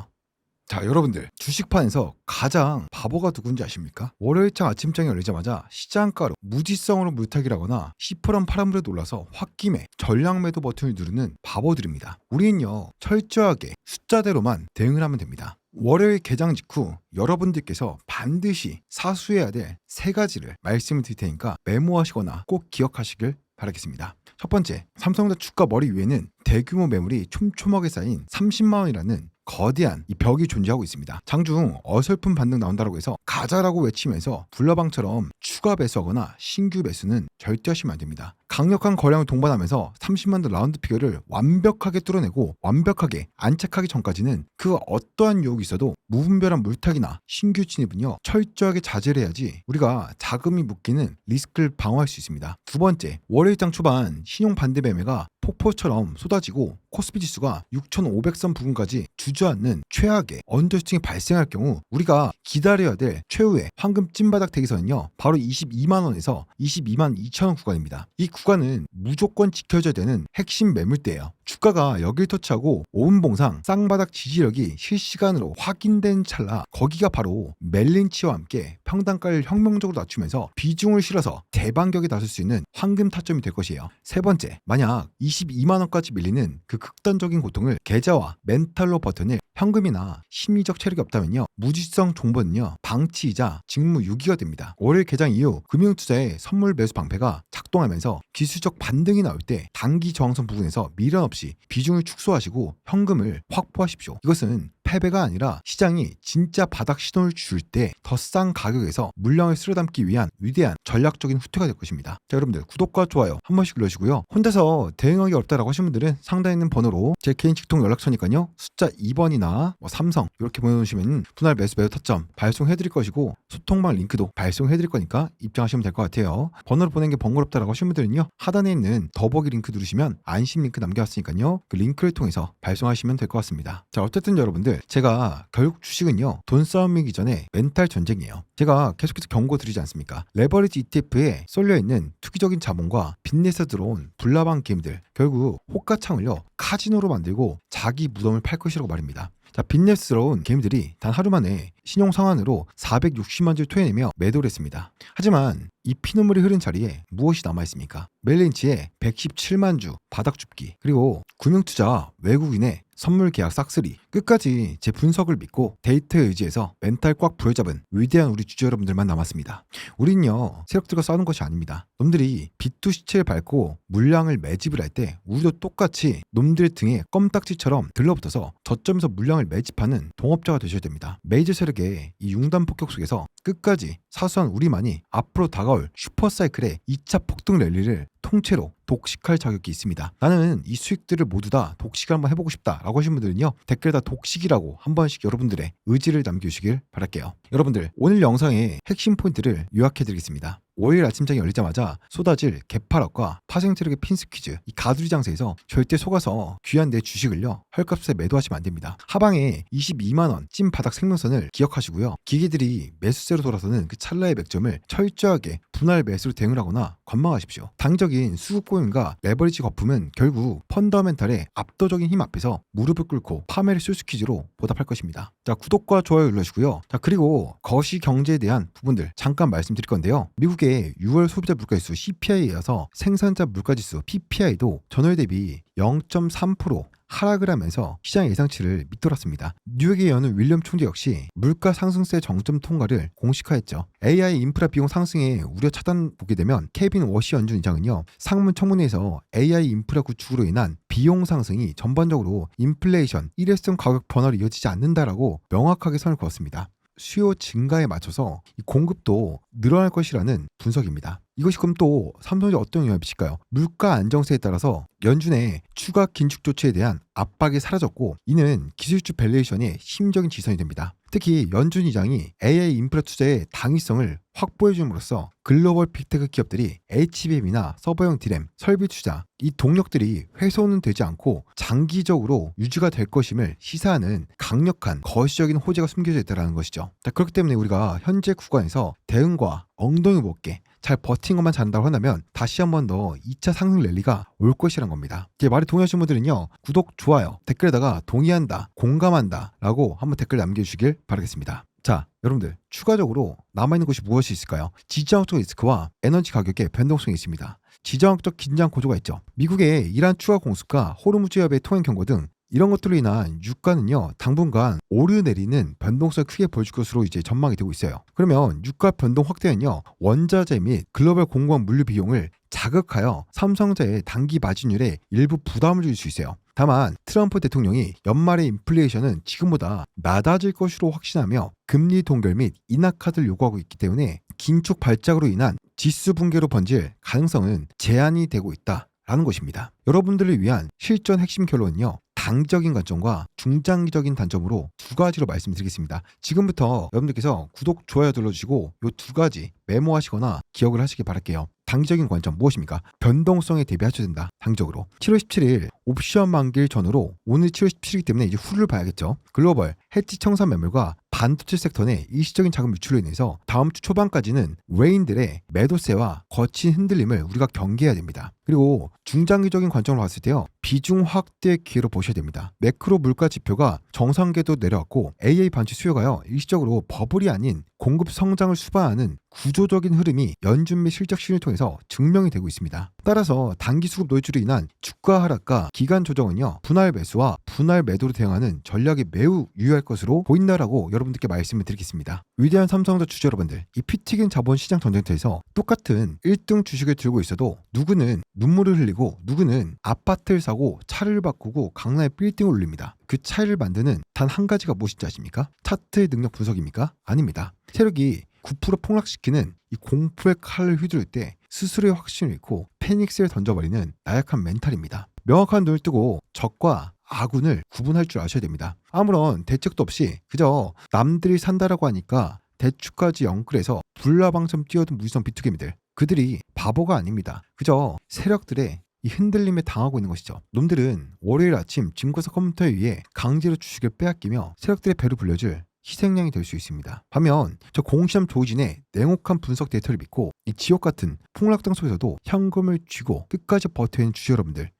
자, 여러분들, 주식판에서 가장 바보가 누군지 아십니까? 월요일장 아침장이 열리자마자 시장가로 무지성으로 물타기라거나 시퍼런 파란불에 놀라서 홧김에 전량 매도 버튼을 누르는 바보들입니다. 우리는요, 철저하게 숫자대로만 대응을 하면 됩니다. 월요일 개장 직후 여러분들께서 반드시 사수해야 될 세 가지를 말씀을 드릴 테니까 메모하시거나 꼭 기억하시길 바라겠습니다. 첫 번째, 삼성전자 주가 머리 위에는 대규모 매물이 촘촘하게 쌓인 30만 원이라는 거대한 이 벽이 존재하고 있습니다. 장중 어설픈 반등 나온다고 해서 가자라고 외치면서 불나방처럼 추가 매수하거나 신규 매수는 절대 하시면 안 됩니다. 강력한 거량을 동반하면서 30만 원 라운드 피겨를 완벽하게 뚫어내고 완벽하게 안착하기 전까지는 그 어떠한 유혹이 있어도 무분별한 물타기나 신규 진입은요, 철저하게 자제를 해야지 우리가 자금이 묶이는 리스크를 방어할 수 있습니다. 두 번째, 월요일장 초반 신용 반대 매매가 폭포처럼 쏟아지고 코스피 지수가 6,500선 부근까지 주저앉는 최악의 언더슈팅이 발생할 경우 우리가 기다려야 될 최후의 황금 찐바닥 대기선은요, 바로 22만 원에서 22만 2천 원 구간입니다. 이 구간은 무조건 지켜져야 되는 핵심 매물대예요. 주가가 여길 터치하고 5분 봉상 쌍바닥 지지력이 실시간으로 확인된 찰나 거기가 바로 멜린치와 함께 평단가를 혁명적으로 낮추면서 비중을 실어서 대반격에 나설 수 있는 황금 타점이 될 것이에요. 세 번째, 만약 22만 원까지 밀리는 그 극단적인 고통을 계좌와 멘탈로 버텨낼 현금이나 심리적 체력이 없다면요, 무지성 종보는요, 방치이자 직무유기가 됩니다. 월요일 개장 이후 금융투자의 선물 매수 방패가 작동하면서 기술적 반등이 나올 때 단기 저항선 부분에서 미련 없이 비중을 축소하시고 현금을 확보하십시오. 이것은 패배가 아니라 시장이 진짜 바닥 신호를 줄 때 더 싼 가격에서 물량을 쓸어담기 위한 위대한 전략적인 후퇴가 될 것입니다. 자, 여러분들 구독과 좋아요 한 번씩 눌러주시고요. 혼자서 대응하기 어렵다라고 하시는 분들은 상단에 있는 번호로 제 개인 직통 연락처니까요, 숫자 2번이나 삼성 이렇게 보내주시면 분할 매수 매도 타점 발송해드릴 것이고 소통방 링크도 발송해드릴 거니까 입장하시면 될 것 같아요. 번호를 보낸 게 번거롭다라고 하시는 분들은요, 하단에 있는 더보기 링크 누르시면 안심 링크 남겨왔으니까요, 그 링크를 통해서 발송하시면 될 것 같습니다. 자, 어쨌든 여러분들, 제가 결국 주식은요, 돈 싸움이기 전에 멘탈 전쟁이에요. 제가 계속해서 경고 드리지 않습니까? 레버리지 ETF에 쏠려있는 투기적인 자본과 빚내서 들어온 불나방 게임들, 결국 호가창을요 카지노로 만들고 자기 무덤을 팔 것이라고 말입니다. 자, 빚내스러운 개미들이 단 하루 만에 신용 상환으로 460만 주를 토해내며 매도를 했습니다. 하지만 이 피눈물이 흐른 자리에 무엇이 남아있습니까? 멜린치의 117만 주 바닥 줍기, 그리고 금융투자 외국인의 선물 계약 싹쓸이, 끝까지 제 분석을 믿고 데이터에 의지해서 멘탈 꽉 부여잡은 위대한 우리 주주 여러분들만 남았습니다. 우린요, 세력들과 싸우는 것이 아닙니다. 놈들이 빚두 시체를 밟고 물량을 매집을 할 때 우리도 똑같이 놈들의 등에 껌딱지처럼 들러붙어서 저점에서 물량을 매집하는 동업자가 되셔야 됩니다. 메이저 세력의 이 융단 폭격 속에서 끝까지 사수한 우리만이 앞으로 다가올 슈퍼사이클의 2차 폭등 랠리를 통째로 독식할 자격이 있습니다. 나는 이 수익들을 모두 다 독식을 한번 해보고 싶다라고 하신 분들은요, 댓글에다 독식이라고 한 번씩 여러분들의 의지를 남겨주시길 바랄게요. 여러분들, 오늘 영상의 핵심 포인트를 요약해드리겠습니다. 5일 아침장이 열리자마자 쏟아질 개파락과 파생트럭의 핀스퀴즈, 이 가두리 장세에서 절대 속아서 귀한 내 주식을요, 헐값에 매도하시면 안 됩니다. 하방에 22만원 찐 바닥 생명선을 기억하시고요, 기계들이 매수세로 돌아서는 그 찰나의 맥점을 철저하게 분할 매수로 대응을 하거나 관망하십시오. 당적인 수급고용과 레버리지 거품은 결국 펀더멘탈의 압도적인 힘 앞에서 무릎을 꿇고 파멸의 소스퀴즈로 보답할 것입니다. 자, 구독과 좋아요 눌러주시고요. 자, 그리고 거시 경제에 대한 부분들 잠깐 말씀드릴 건데요. 미국의 6월 소비자 물가지수 CPI에 이어서 생산자 물가지수 PPI도 전월 대비 0.3% 하락을 하면서 시장 예상치를 밑돌았습니다. 뉴욕에 여는 윌리엄 총재 역시 물가 상승세 정점 통과를 공식화했죠. AI 인프라 비용 상승에 우려 차단 보게 되면 케빈 워시 연준 의장은요, 상문 청문회에서 AI 인프라 구축으로 인한 비용 상승이 전반적으로 인플레이션 일회성 가격 변화로 이어지지 않는다라고 명확하게 선을 그었습니다. 수요 증가에 맞춰서 이 공급도 늘어날 것이라는 분석입니다. 이것이 그럼 또 삼성전자 어떤 영향을 미칠까요? 물가 안정세에 따라서 연준의 추가 긴축 조치에 대한 압박이 사라졌고, 이는 기술주 밸류에이션의 심적인 지선이 됩니다. 특히 연준 의장이 AI 인프라 투자의 당위성을 확보해 줌으로써 글로벌 빅테크 기업들이 HBM이나 서버용 디램, 설비 투자, 이 동력들이 훼손은 되지 않고 장기적으로 유지가 될 것임을 시사하는 강력한 거시적인 호재가 숨겨져 있다는 것이죠. 자, 그렇기 때문에 우리가 현재 구간에서 대응과 엉덩이 못게 잘 버틴 것만 잘한다고 한다면 다시 한 번 더 2차 상승 랠리가 올 것이란 겁니다. 제 말에 동의하시는 분들은요, 구독, 좋아요, 댓글에다가 동의한다, 공감한다 라고 한번 댓글 남겨주시길 바라겠습니다. 자, 여러분들, 추가적으로 남아있는 것이 무엇이 있을까요? 지정학적 리스크와 에너지 가격의 변동성이 있습니다. 지정학적 긴장 고조가 있죠. 미국의 이란 추가 공습과 호르무즈 해협의 통행 경고 등 이런 것들로 인한 유가는요, 당분간 오르내리는 변동성을 크게 보여줄 것으로 이제 전망이 되고 있어요. 그러면 유가 변동 확대는요, 원자재 및 글로벌 공급원 물류 비용을 자극하여 삼성전자의 단기 마진율에 일부 부담을 줄 수 있어요. 다만 트럼프 대통령이 연말의 인플레이션은 지금보다 낮아질 것으로 확신하며 금리 동결 및 인하 카드를 요구하고 있기 때문에 긴축 발작으로 인한 지수 붕괴로 번질 가능성은 제한이 되고 있다라는 것입니다. 여러분들을 위한 실전 핵심 결론은요, 당적인 관점과 중장기적인 단점으로 두 가지로 말씀드리겠습니다. 지금부터 여러분들께서 구독, 좋아요 눌러주시고 이 두 가지 메모하시거나 기억을 하시기 바랄게요. 단기적인 관점 무엇입니까? 변동성에 대비하셔야 된다. 단기적으로 7월 17일 옵션 만기일 전후로 오늘 7월 17일이기 때문에 이제 후를 봐야겠죠. 글로벌 해지 청산 매물과 반도체 섹터 내 일시적인 자금 유출로 인해서 다음 주 초반까지는 외인들의 매도세와 거친 흔들림을 우리가 경계해야 됩니다. 그리고 중장기적인 관점으로 봤을 때요, 비중 확대 기회로 보셔야 됩니다. 매크로 물가 지표가 정상궤도 내려왔고 AA 반도체 수요가요, 일시적으로 버블이 아닌 공급 성장을 수반하는 구조적인 흐름이 연준 및 실적 신을 통해서 증명이 되고 있습니다. 따라서 단기 수급 노이즈로 인한 주가 하락과 기간 조정은요, 분할 매수와 분할 매도로 대응하는 전략이 매우 유효할 것으로 보인다라고 여러분들께 말씀을 드리겠습니다. 위대한 삼성전자 주주 여러분들, 이 피 튀긴 자본시장 전쟁터에서 똑같은 1등 주식을 들고 있어도 누구는 눈물을 흘리고 누구는 아파트를 사고 차를 바꾸고 강남에 빌딩을 올립니다. 그 차이를 만드는 단 한 가지가 무엇인지 아십니까? 차트의 능력 분석입니까? 아닙니다. 세력이 9% 폭락시키는 이 공포의 칼을 휘두를 때 스스로의 확신을 잃고 패닉스를 던져버리는 나약한 멘탈입니다. 명확한 눈을 뜨고 적과 아군을 구분할 줄 아셔야 됩니다. 아무런 대책도 없이 그저 남들이 산다라고 하니까 대추까지 영끌해서 불나방처럼 뛰어든 무지성 비투기미들, 그들이 바보가 아닙니다. 그저 세력들의 이 흔들림에 당하고 있는 것이죠. 놈들은 월요일 아침 증거사 컴퓨터 위에 강제로 주식을 빼앗기며 세력들의 배를 불려줄 희생양이 될 수 있습니다. 반면 저 공시남 조진의 냉혹한 분석 데이터를 믿고 이 지옥 같은 폭락당 속에서도 현금을 쥐고 끝까지 버텨낸 주주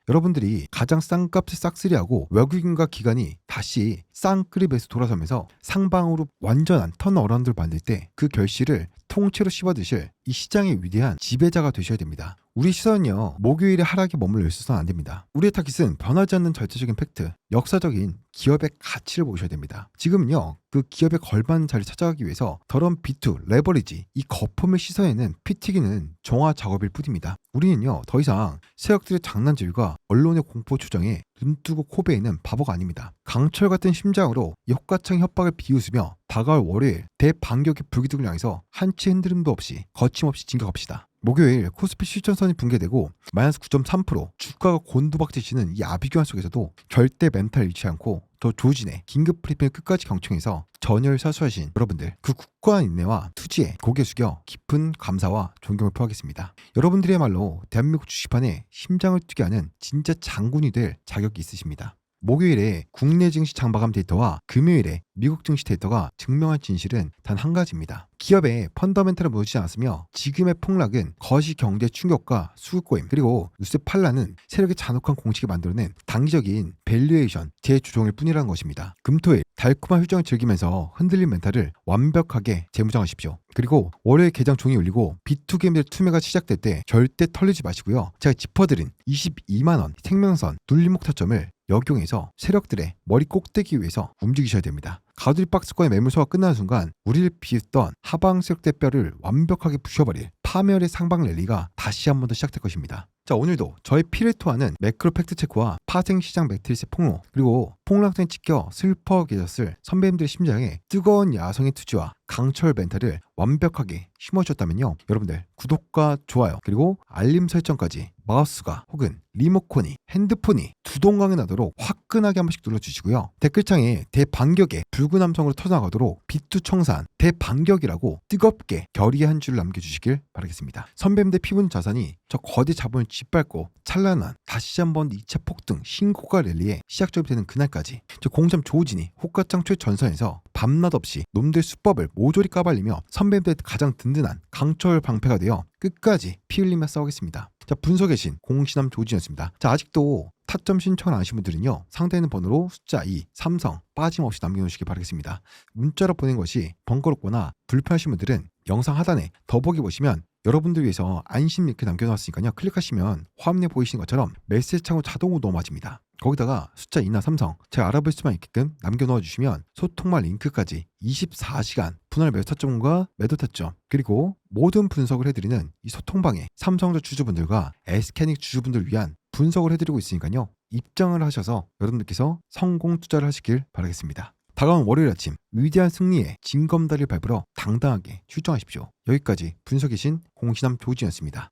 여러분들이 가장 싼 값에 싹쓸이하고 외국인과 기관이 다시 쌍끌이 배수 돌아서면서 상방으로 완전한 턴어라운드를 만들 때 그 결실을 통째로 씹어드실 이 시장의 위대한 지배자가 되셔야 됩니다. 우리 시선은요, 목요일의 하락에 머물러 있어서는 안 됩니다. 우리의 타깃은 변하지 않는 절대적인 팩트, 역사적인 기업의 가치를 보셔야 됩니다. 지금은요, 그 기업에 걸맞는 자리를 찾아가기 위해서 더러운 비투, 레버리지, 이 거품을 씻어내는 피 튀기는 정화 작업일 뿐입니다. 우리는요, 더 이상 세력들의 장난질과 언론의 공포 추정에 눈뜨고 코베이는 바보가 아닙니다. 강철 같은 심장으로 이 혹가창 협박을 비웃으며 다가올 월요일 대반격의 불기둥을 향해서 한치 흔들림도 없이 거침없이 진격합시다. 목요일 코스피 실전선이 붕괴되고 마이너스 9.3% 주가가 곤두박질치는 이 아비규환 속에서도 절대 멘탈 잃지 않고 저 조진의 긴급 브리핑을 끝까지 경청해서 전열을 사수하신 여러분들, 그 굳건한 인내와 투지에 고개 숙여 깊은 감사와 존경을 표하겠습니다. 여러분들이야말로 대한민국 주식판에 심장을 뛰게 하는 진짜 장군이 될 자격이 있으십니다. 목요일에 국내 증시 장마감 데이터와 금요일에 미국 증시 데이터가 증명한 진실은 단 한 가지입니다. 기업의 펀더멘탈을 무너지지 않았으며 지금의 폭락은 거시 경제 충격과 수급고임 그리고 뉴스 팔라는 세력의 잔혹한 공식이 만들어낸 단기적인 밸류에이션 재조정일 뿐이라는 것입니다. 금토일 달콤한 휴정을 즐기면서 흔들린 멘탈을 완벽하게 재무장하십시오. 그리고 월요일 개장 종이 울리고 B2게임들 투매가 시작될 때 절대 털리지 마시고요. 제가 짚어드린 22만원 생명선 눌림목 타점을 역용해서 세력들의 머리 꼭대기 위해서 움직이셔야 됩니다. 가두리 박스권의 매물소가 끝나는 순간 우리를 비웃던 하방 세력대 뼈를 완벽하게 부셔버릴 파멸의 상방 랠리가 다시 한 번 더 시작될 것입니다. 자, 오늘도 저의 피를 토하는 매크로 팩트체크와 파생시장 매트리스의 폭로 그리고 폭락전에 찍혀 슬퍼 계셨을 선배님들의 심장에 뜨거운 야성의 투지와 강철 멘탈을 완벽하게 심어주셨다면요, 여러분들 구독과 좋아요 그리고 알림 설정까지 마우스가 혹은 리모컨이 핸드폰이 두동강에 나도록 화끈하게 한 번씩 눌러주시고요. 댓글창에 대반격의 붉은 함성으로 터져나가도록 비투청산 대반격이라고 뜨겁게 결의 한 줄 남겨주시길 바라겠습니다. 선배님들 피부는 자산이 저 거대 자본을 짓밟고 찬란한 다시 한번 2차 폭등 신고가 랠리의 시작점이 되는 그날까지 저 공삼 조진이 호가창 최전선에서 밤낮 없이 놈들 수법을 모조리 까발리며 선배님들 가장 든든한 강철 방패가 되어 끝까지 피 흘리며 싸우겠습니다. 자, 분석의 신 공시남 조진이었습니다. 자, 아직도 타점 신청을 안 하신 분들은요, 상대 있는 번호로 숫자 2, 삼성 빠짐없이 남겨놓으시기 바라겠습니다. 문자로 보낸 것이 번거롭거나 불편하신 분들은 영상 하단에 더보기 보시면 여러분들 위해서 안심 링크 남겨놨으니까요, 클릭하시면 화면에 보이시는 것처럼 메시지 창으로 자동으로 넘어집니다. 거기다가 숫자 2나 삼성 제가 알아볼 수만 있게끔 남겨놓아 주시면 소통말 링크까지 24시간 분할 매도 타점과 매도 타점 그리고 모든 분석을 해드리는 이 소통방에 삼성전 주주분들과 에스캐닉 주주분들을 위한 분석을 해드리고 있으니까요, 입장을 하셔서 여러분들께서 성공 투자를 하시길 바라겠습니다. 다가온 월요일 아침 위대한 승리의 징검다리를 밟으러 당당하게 출정하십시오. 여기까지 분석의 신 공시남 조진이었습니다.